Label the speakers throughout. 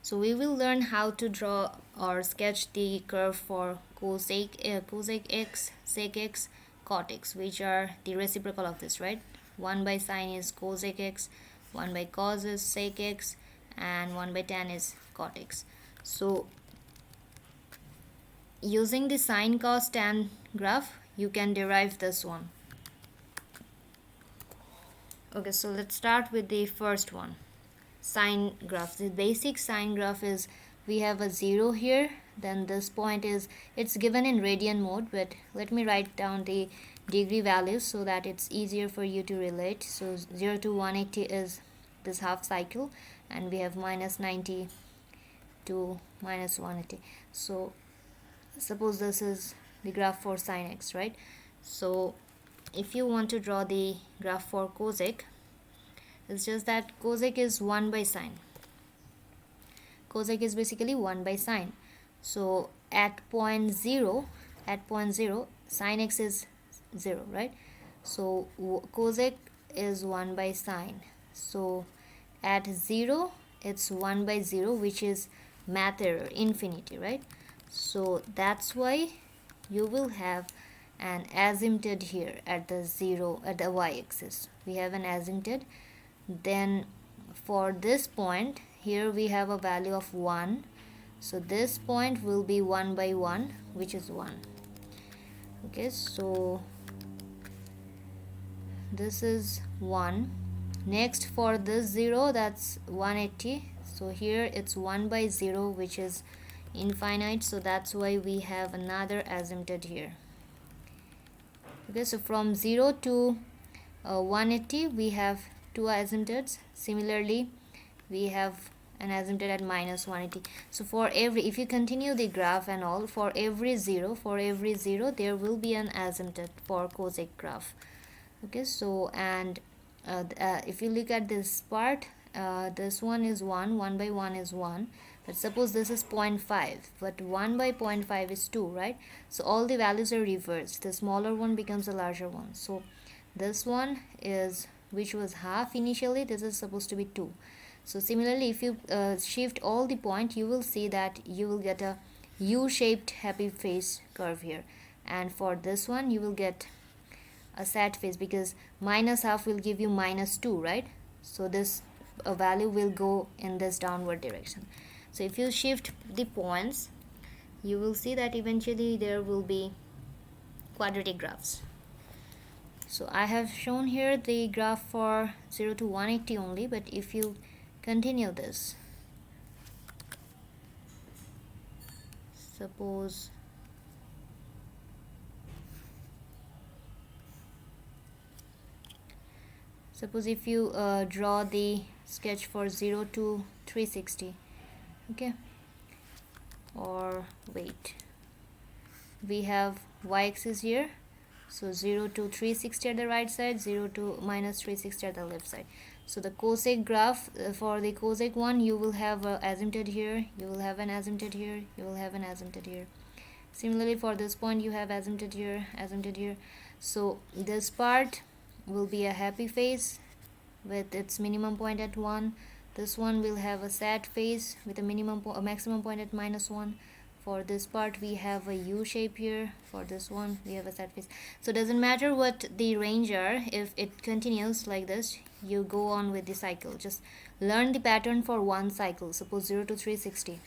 Speaker 1: So we will learn how to draw or sketch the curve for cosec x, secx, cotx, which are the reciprocal of this, right? 1 by sine is cosec x, 1 by cos is secx, and 1 by tan is cotx. So using the sine cos tan graph, you can derive this one. Okay, so let's start with the first one, sine graph. The basic sine graph is, we have a 0 here, then this point is, it's given in radian mode, but let me write down the degree values so that it's easier for you to relate. So 0 to 180 is this half cycle, and we have minus 90 to minus 180. So suppose this is the graph for sin x, right? So if you want to draw the graph for cosec, it's just that cosec is 1 by sine. Cosec is basically 1 by sine. So at point 0, sin x is 0, right? So cosec is 1 by sine. So at 0, it's 1 by 0, which is math error, infinity, right? So that's why you will have an asymptote here at the 0, at the y-axis. We have an asymptote. Then for this point, here we have a value of 1. So this point will be 1 by 1, which is 1. Okay, so this is 1. Next, for this 0, that's 180. So here it's 1 by 0, which is infinite. So that's why we have another asymptote here. Okay, so from 0 to 180, we have two asymptotes. Similarly, we have an asymptote at minus 180. So for every, if you continue the graph and all, for every 0, there will be an asymptote for cosec graph. Okay, so and if you look at this part, this one is 1 by 1 is 1, but suppose this is 0.5, but 1 by 0.5 is 2, right? So all the values are reversed. The smaller one becomes a larger one. So this one is, which was half initially, this is supposed to be 2. So similarly, if you shift all the point, you will see that you will get a U-shaped happy face curve here, and for this one you will get a sad face, because minus half will give you minus 2, right? So this value will go in this downward direction. So if you shift the points, you will see that eventually there will be quadratic graphs. So I have shown here the graph for 0 to 180 only, but if you continue this, suppose if you draw the sketch for 0 to 360, okay, or wait, we have y-axis here, so 0 to 360 at the right side, 0 to minus 360 at the left side. So the cosec graph, for the cosec one, you will have an asymptote here, you will have an asymptote here, you will have an asymptote here. Similarly, for this point, you have asymptote here, asymptote here. So this part will be a happy face with its minimum point at 1. This one will have a sad face with a maximum point at minus 1. For this part, we have a U shape here. For this one, we have a sad face. So it doesn't matter what the range are, if it continues like this, you go on with the cycle. Just learn the pattern for one cycle. Suppose 0 to 360.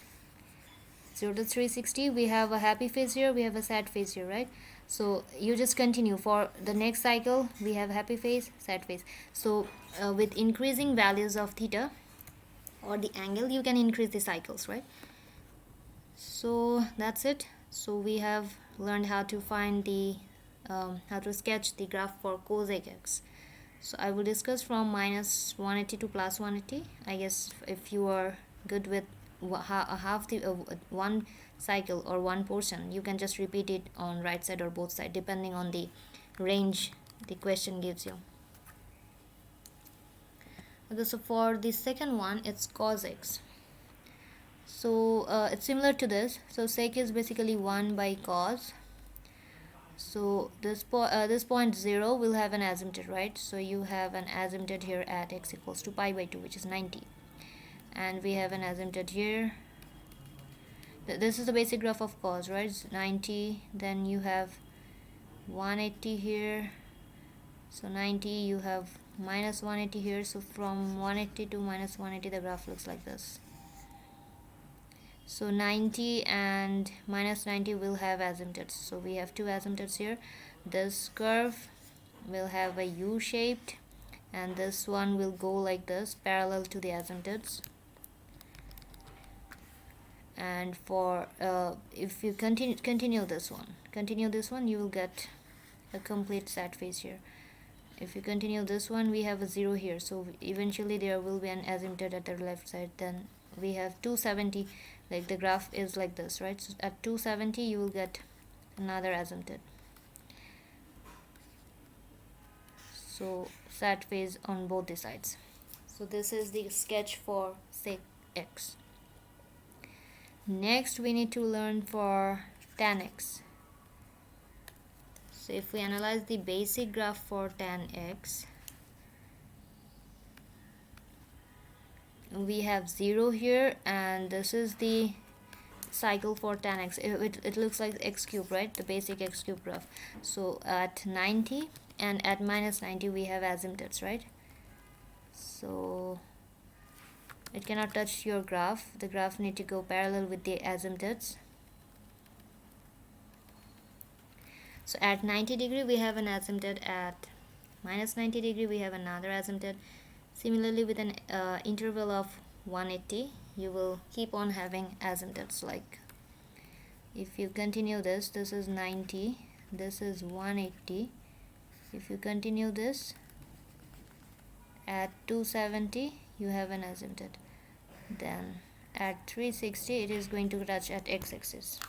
Speaker 1: 0 to 360, we have a happy face here, we have a sad face here, right? So you just continue. For the next cycle, we have happy face, sad face. So with increasing values of theta or the angle, you can increase the cycles, right? So that's it. So we have learned how to find the how to sketch the graph for cosec x. So I will discuss from minus 180 to plus 180. I guess if you are good with half the one cycle or one portion, you can just repeat it on right side or both side, depending on the range the question gives you. Okay, so for the second one, it's cosx. So it's similar to this. So sec is basically 1 by cos. So this point 0 will have an asymptote, right? So you have an asymptote here at x equals to pi by 2, which is 90. and we have an asymptote here. This is the basic graph of cos, right? It's 90, then you have 180 here, so 90, you have minus 180 here, so from 180 to minus 180 the graph looks like this. So 90 and minus 90 will have asymptotes, so we have two asymptotes here. This curve will have a U-shaped, and this one will go like this, parallel to the asymptotes. And for if you continue this one, you will get a complete sad face here. If you continue this one, we have a 0 here, so eventually there will be an asymptote at the left side. Then we have 270, like the graph is like this, right? So at 270 you will get another asymptote. So sad phase on both the sides. So this is the sketch for secx. Next we need to learn for tanx. So if we analyze the basic graph for tanx, we have 0 here, and this is the cycle for tanx. It looks like x cube, right? The basic x cube graph. So at 90 and at minus 90 we have asymptotes, right? So it cannot touch your graph. The graph need to go parallel with the asymptotes. So at 90 degree we have an asymptote, at minus 90 degree we have another asymptote. Similarly, with an interval of 180, you will keep on having asymptotes. Like if you continue this is 90, this is 180. If you continue this, at 270 you have an asymptote. Then at 360 it is going to touch at x-axis.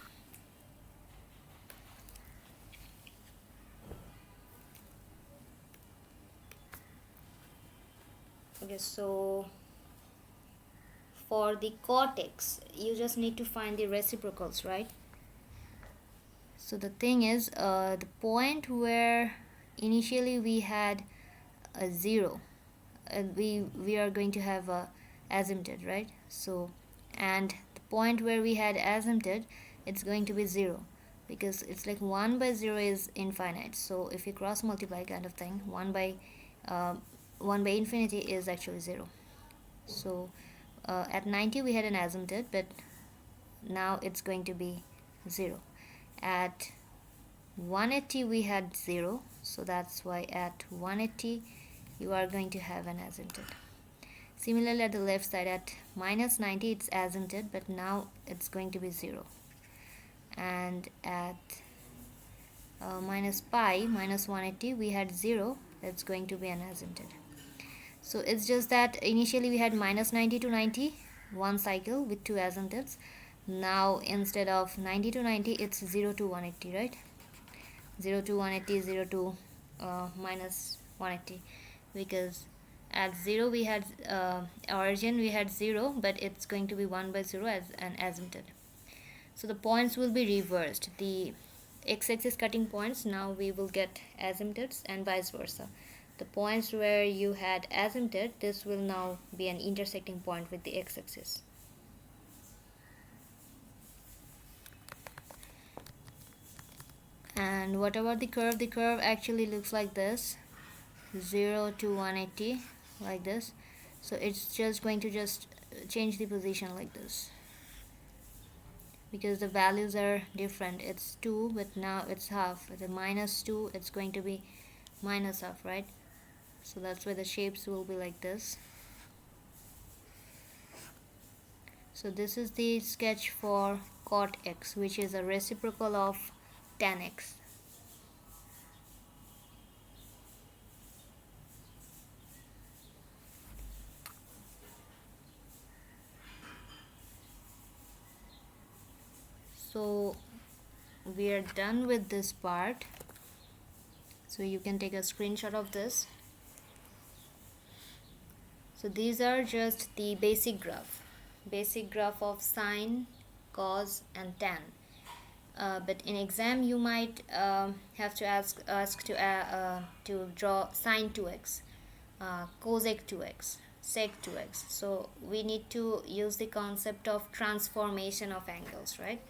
Speaker 1: Okay, so for the cotx, you just need to find the reciprocals, right? So the thing is, the point where initially we had a 0, we are going to have a asymptote, right? So, and the point where we had asymptote, it's going to be 0, because it's like 1 by 0 is infinite. So if you cross multiply kind of thing, 1 by infinity is actually 0. So at 90 we had an asymptote, but now it's going to be 0. At 180 we had 0, so that's why at 180 you are going to have an asymptote. Similarly, at the left side, at minus 90 it's asymptote, but now it's going to be 0. And at minus pi, minus 180, we had 0, it's going to be an asymptote. So it's just that initially we had minus 90 to 90, one cycle with two asymptotes. Now instead of 90 to 90, it's 0 to 180, right? 0 to 180, 0 to minus 180, because at 0 we had origin, we had 0, but it's going to be 1 by 0 as an asymptote. So the points will be reversed. The x-axis cutting points, now we will get asymptotes, and vice versa. The points where you had asymptote, this will now be an intersecting point with the x-axis. And what about the curve? The curve actually looks like this, 0 to 180, like this. So it's just going to just change the position like this, because the values are different. It's 2, but now it's half. At the minus 2, it's going to be minus half, right? So that's why the shapes will be like this. So this is the sketch for cotx, which is a reciprocal of tanx. So we are done with this part. So you can take a screenshot of this. So these are just the basic graph of sine, cos and tan. But in exam you might have to ask to draw sine 2x, cosec 2x, sec2x. So we need to use the concept of transformation of angles, right?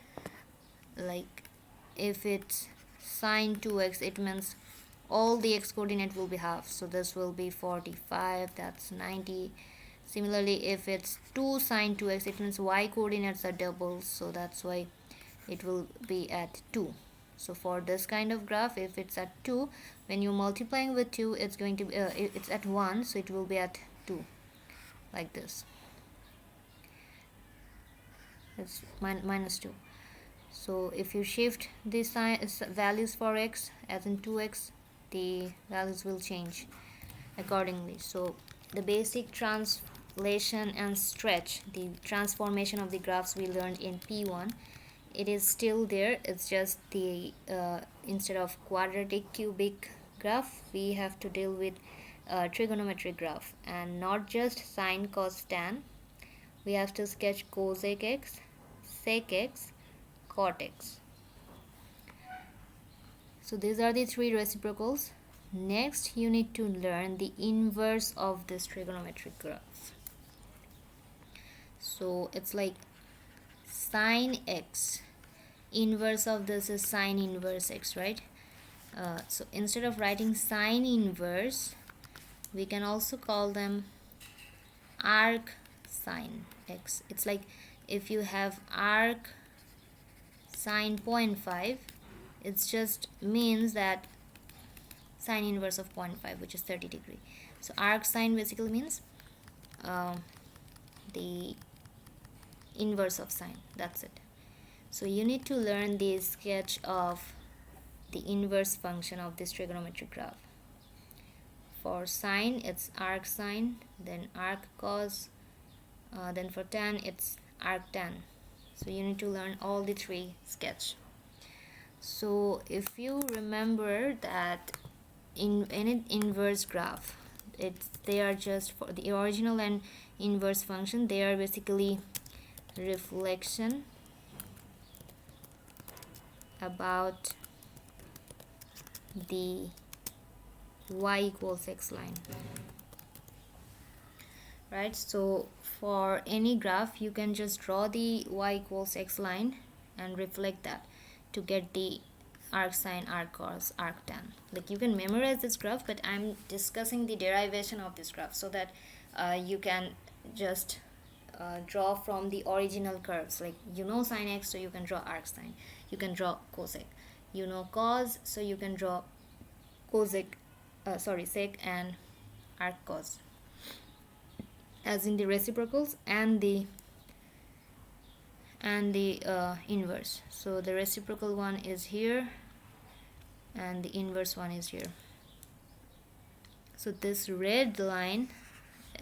Speaker 1: Like if it's sine 2x, it means all the x coordinate will be half, so this will be 45, that's 90. Similarly, if it's 2 sine 2x, it means y coordinates are double, so that's why it will be at 2. So for this kind of graph, if it's at 2, when you're multiplying with 2, it's going to be it's at 1, so it will be at 2, like this. It's minus 2. So if you shift the values for x, as in 2x, the values will change accordingly. So the basic translation and stretch, the transformation of the graphs we learned in P1, it is still there. It's just the instead of quadratic cubic graph, we have to deal with trigonometric graph, and not just sine, cos, tan. We have to sketch cosecx, secx, cotx. So these are the three reciprocals. Next, you need to learn the inverse of this trigonometric graph. So it's like sine x, inverse of this is sine inverse x, right? So instead of writing sine inverse, we can also call them arc sine x. It's like if you have arc sine 0.5, it just means that sine inverse of 0.5, which is 30 degree. So arc sine basically means the inverse of sine. That's it. So you need to learn the sketch of the inverse function of this trigonometric graph. For sine, it's arc sine, then arccos, then for tan, it's arctan. So you need to learn all the three sketch. So if you remember that in any inverse graph, they are just for the original and inverse function, they are basically reflection about the y equals x line, right? So for any graph, you can just draw the y equals x line and reflect that to get the arc sine, arccos, arctan. Like you can memorize this graph, but I'm discussing the derivation of this graph so that you can just draw from the original curves. Like you know sin x, so you can draw arc sine, you can draw cosec, you know cos, so you can draw cosec, sec and arccos, as in the reciprocals and the inverse. So the reciprocal one is here and the inverse one is here. So this red line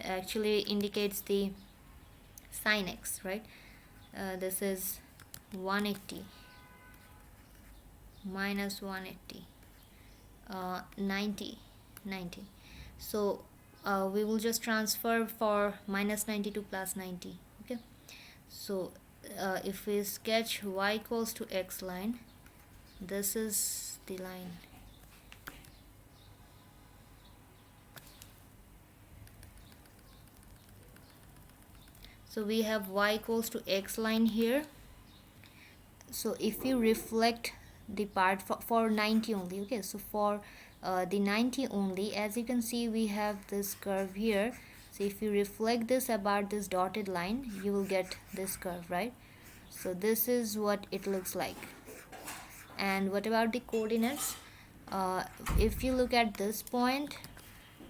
Speaker 1: actually indicates the sin x, right? This is 180 minus 180, 90. So we will just transfer for minus 90 to plus 90. Okay, so if we sketch y equals to x line, this is the line. So we have y equals to x line here. So if you reflect the part for 90 only, okay, so for the 90 only, as you can see, we have this curve here. So if you reflect this about this dotted line, you will get this curve, right? So this is what it looks like. And what about the coordinates? If you look at this point,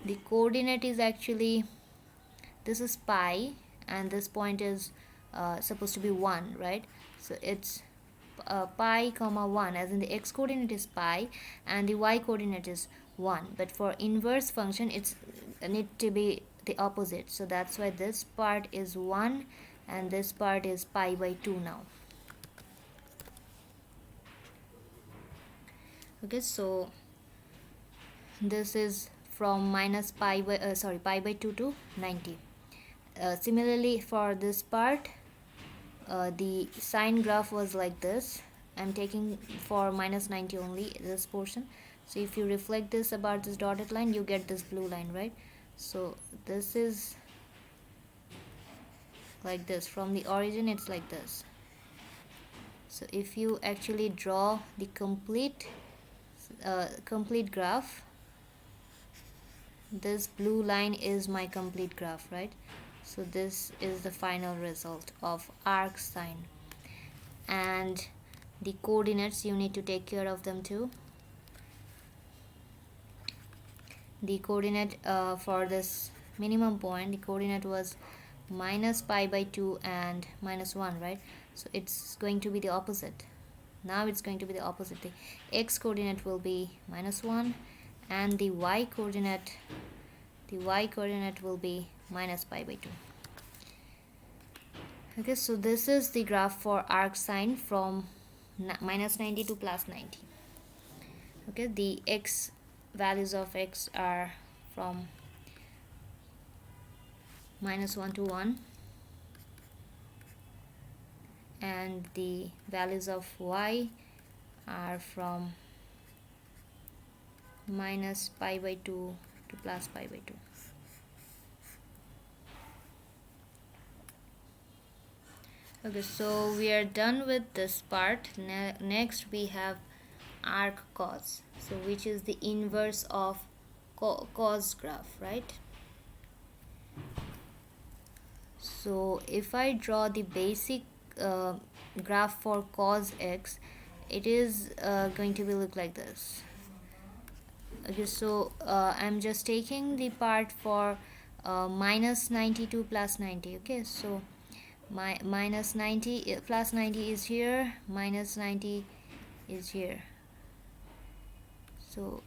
Speaker 1: the coordinate is actually, this is pi and this point is supposed to be 1, right? So it's pi comma 1, as in the x coordinate is pi and the y coordinate is 1, but for inverse function it's need to be the opposite. So that's why this part is 1 and this part is pi by 2 now. Okay, so this is from minus pi by pi by 2 to 90. Similarly for this part, the sine graph was like this. I'm taking for minus 90 only this portion. So if you reflect this about this dotted line, you get this blue line, right? So this is like this. From the origin it's like this. So if you actually draw the complete graph, this blue line is my complete graph, right? So this is the final result of arc sine. And the coordinates, you need to take care of them too. The coordinate for this minimum point, the coordinate was minus pi by 2 and minus 1, right? So it's going to be the opposite. Now it's going to be the opposite. The x coordinate will be minus 1 and the y coordinate will be minus pi by 2. Okay, so this is the graph for arc sine from minus 90 to plus 90. Okay, the x values of x are from minus 1 to 1, and the values of y are from minus pi by 2 to plus pi by 2. Okay, so we are done with this part. Next we have arccos, so which is the inverse of cos graph, right? So if I draw the basic graph for cosx, it is going to be look like this. Okay, so I'm just taking the part for minus 90 to plus 90. Okay, so my minus 90 plus 90 is here, minus 90 is here. So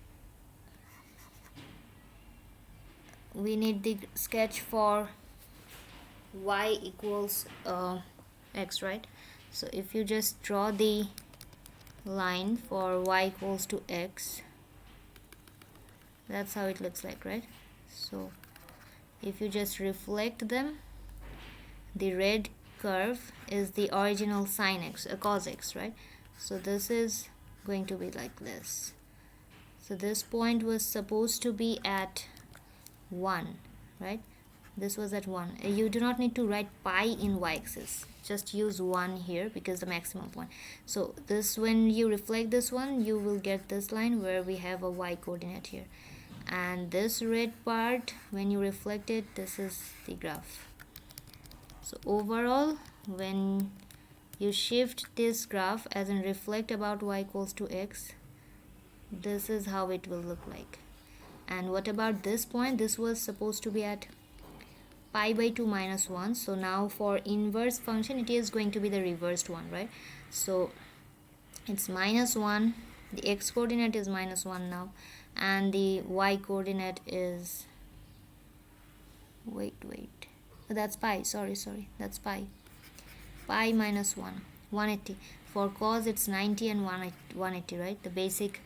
Speaker 1: we need the sketch for y equals x, right? So if you just draw the line for y equals to x, that's how it looks like, right? So if you just reflect them, the red curve is the original sinx, cosx, right? So this is going to be like this. So this point was supposed to be at 1, right? This was at 1. You do not need to write pi in y-axis, just use 1 here because the maximum point. So this, when you reflect this one, you will get this line where we have a y coordinate here, and this red part, when you reflect it, this is the graph. So overall, when you shift this graph as in reflect about y equals to x, this is how it will look like. And what about this point? This was supposed to be at pi by 2 minus 1. So now for inverse function, it is going to be the reversed one, right? So it's minus 1, the x coordinate is minus 1 now, and the y coordinate is, wait, that's pi, sorry, that's pi minus 1, 180. For cos it's 90 and 180, right? The basic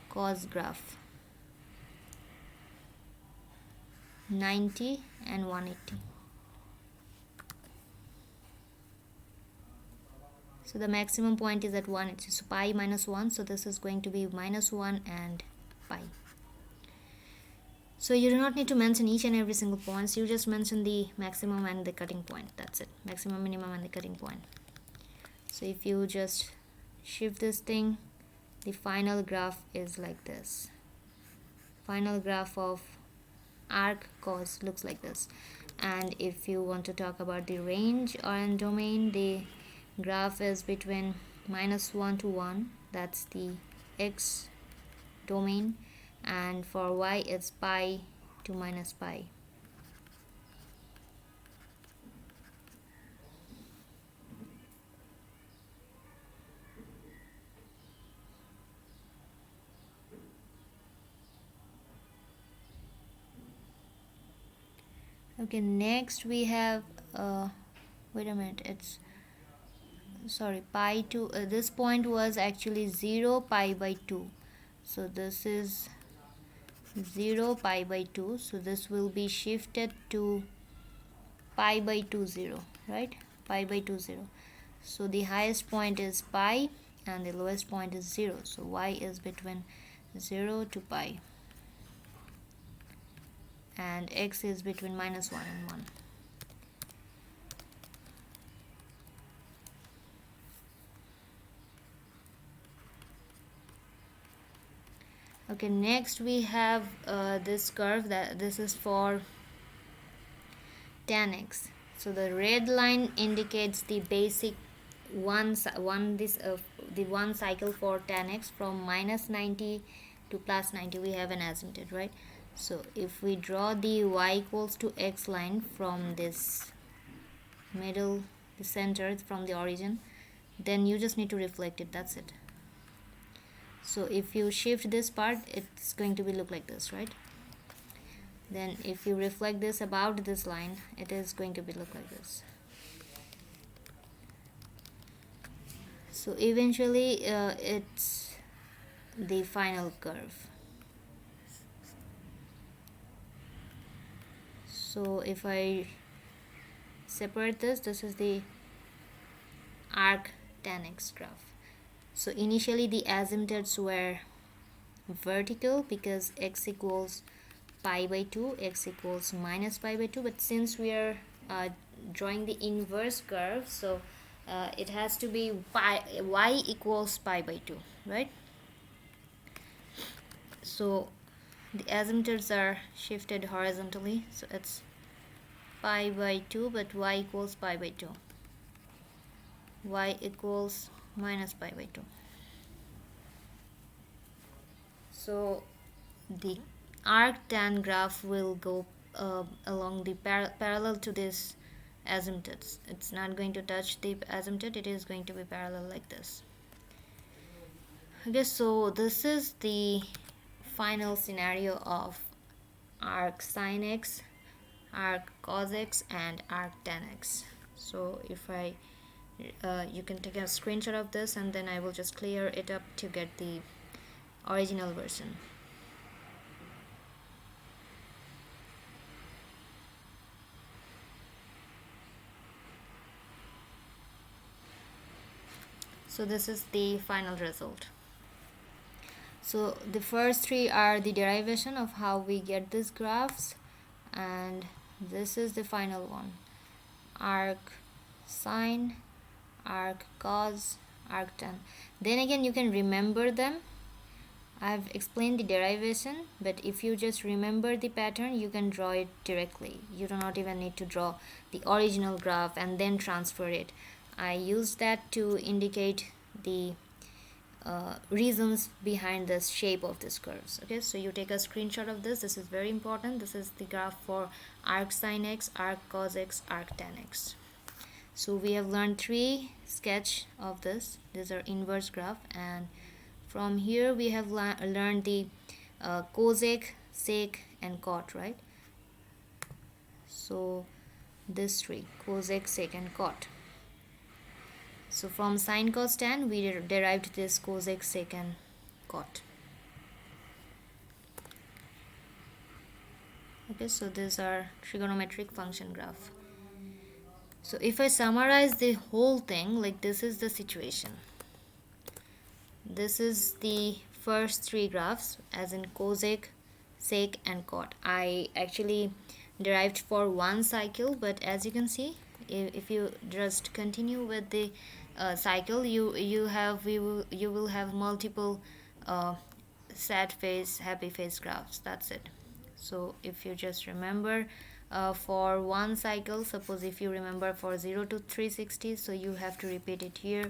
Speaker 1: cos graph, 90 and 180. So the maximum point is at 180, so pi minus 1, so this is going to be minus 1 and pi. So you do not need to mention each and every single points, you just mention the maximum and the cutting point. That's it, maximum, minimum and the cutting point. So if you just shift this thing, the final graph is like this. Final graph of arccos looks like this. And if you want to talk about the range and domain, the graph is between minus 1 to 1, that's the x domain, and for y it's pi to minus pi. Okay, next we have wait a minute, it's sorry, pi to this point was actually 0 pi by 2, so this is 0 pi by 2, so this will be shifted to pi by 2 0, right? Pi by 2 0. So the highest point is pi and the lowest point is 0, so y is between 0 to pi, and x is between minus 1 and 1. Okay, next we have this curve, that this is for tanx. So the red line indicates the basic the one cycle for tanx from minus 90 to plus 90. We have an asymptote, right? So if we draw the y equals to x line from this middle, the center, from the origin, then you just need to reflect it, that's it. So if you shift this part, it's going to be look like this, right? Then if you reflect this about this line, it is going to be look like this. So eventually it's the final curve. So if I separate this, this is the arctanx graph. So initially the asymptotes were vertical because x equals pi by 2, x equals minus pi by 2, but since we are drawing the inverse curve, so it has to be y equals pi by 2, right? So the asymptotes are shifted horizontally, so it's pi by 2, but y equals pi by 2, y equals minus pi by 2. So the arctan graph will go along the parallel to this asymptotes. It's not going to touch the asymptote, it is going to be parallel like this. Okay, so this is the final scenario of arcsinx, arccosx, and arctanx. So if I you can take a screenshot of this, and then I will just clear it up to get the original version. So this is the final result. So the first three are the derivation of how we get these graphs, and this is the final one: arc sine, arc cos, arctan. Then again, you can remember them. I've explained the derivation, but if you just remember the pattern, you can draw it directly. You do not even need to draw the original graph and then transfer it. I used that to indicate the reasons behind the shape of these curves. Okay, so you take a screenshot of this. This is very important. This is the graph for arcsinx, arccosx, arctanx. So we have learned three sketch of this. These are inverse graph, and from here we have learned the cosec, sec, and cot, right? So this three: cosec, sec, and cot. So from sine, cos, tan, we derived this cosec, sec, and cot. Okay, so these are trigonometric function graph. So if I summarize the whole thing, like this is the situation. This is the first three graphs, as in cosec, sec, and cot. I actually derived for one cycle, but as you can see, if you just continue with the cycle, you will have multiple sad face, happy face graphs. That's it. So if you just remember for one cycle, suppose if you remember for 0 to 360, so you have to repeat it here.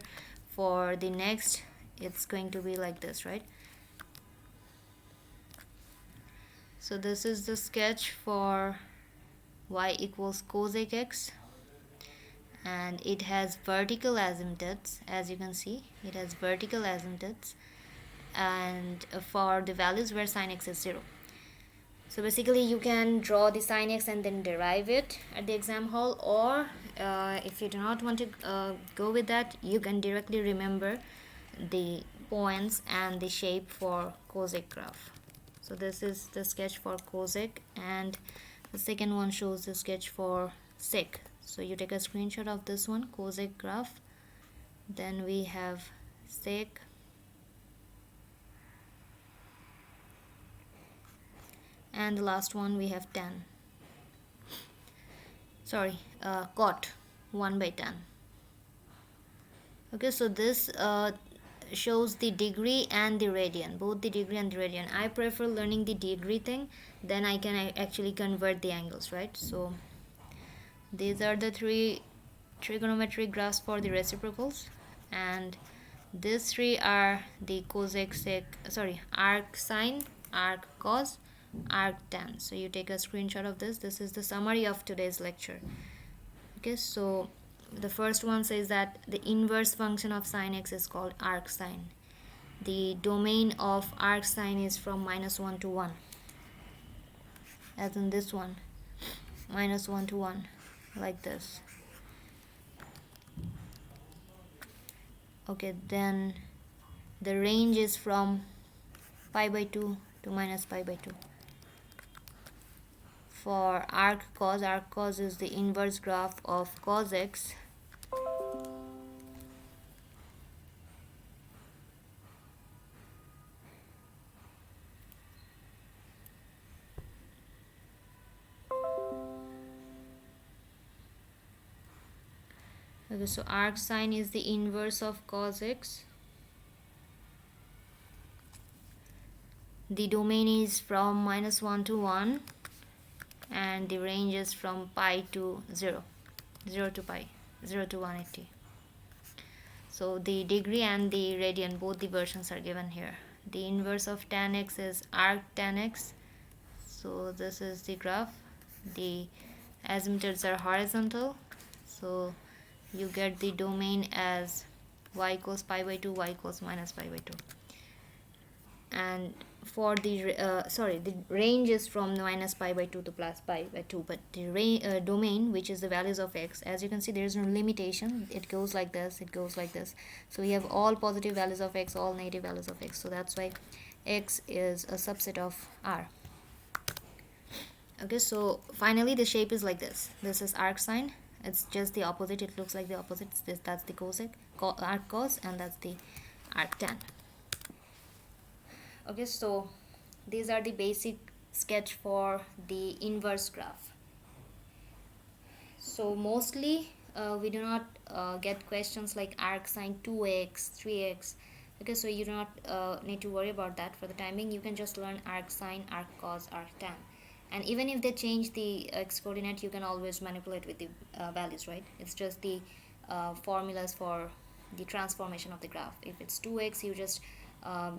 Speaker 1: For the next, it's going to be like this, right? So this is the sketch for y equals cosecx, and it has vertical asymptotes. As you can see, it has vertical asymptotes, and for the values where sin x is 0. So basically you can draw the sin x and then derive it at the exam hall, or if you do not want to go with that, you can directly remember the points and the shape for Cosec graph. So this is the sketch for Cosec, and the second one shows the sketch for sec. So you take a screenshot of this one, Cosec graph, then we have sec, and the last one we have tan, sorry, cot 1 by tan. Okay, so this shows the degree and the radian, both the degree and the radian. I prefer learning the degree thing, then I can actually convert the angles, right? So these are the three trigonometric graphs for the reciprocals, and these three are the cosec, sorry, arc sine, arc cos, arc tan. So you take a screenshot of this. This is the summary of today's lecture. Okay, so the first one says that the inverse function of sin x is called arc sine. The domain of arc sine is from -1 to 1, as in this one, -1 to 1, like this. Okay, then the range is from pi by 2 to minus pi by 2. For arccos is the inverse graph of cosx. Okay, so arc sine is the inverse of cosx. The domain is from -1 to 1, and the range is from pi to 0, 0 to pi, 0 to 180. So the degree and the radian, both the versions are given here. The inverse of tan x is arctanx. So this is the graph. The azimuths are horizontal, so you get the domain as y equals pi by 2, y equals minus pi by 2. And for the the range is from minus pi by 2 to plus pi by 2, but the domain, which is the values of x, as you can see, there is no limitation. It goes like this, it goes like this. So we have all positive values of x, all negative values of x. So that's why x is a subset of R. Okay, so finally the shape is like this. This is arc sine. It's just the opposite. It looks like the opposite. That's the cosec, arc cos, and that's the arc tan. Okay, so these are the basic sketch for the inverse graph. So mostly we do not get questions like arc sine 2x, 3x. Okay, so you do not need to worry about that for the timing. You can just learn arc sine, arc cos, arc tan. And even if they change the x coordinate, you can always manipulate with the values, right? It's just the formulas for the transformation of the graph. If it's 2x, you just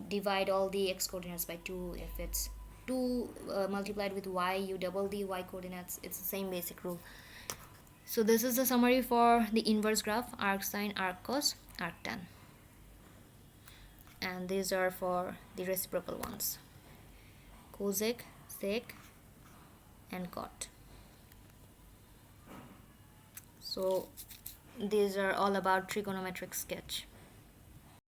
Speaker 1: divide all the x coordinates by 2. If it's 2 multiplied with y, you double the y coordinates. It's the same basic rule. So this is the summary for the inverse graph: arc sine, arc cos, arc tan. And these are for the reciprocal ones: cosec, sec, and cot. So these are all about trigonometric sketch.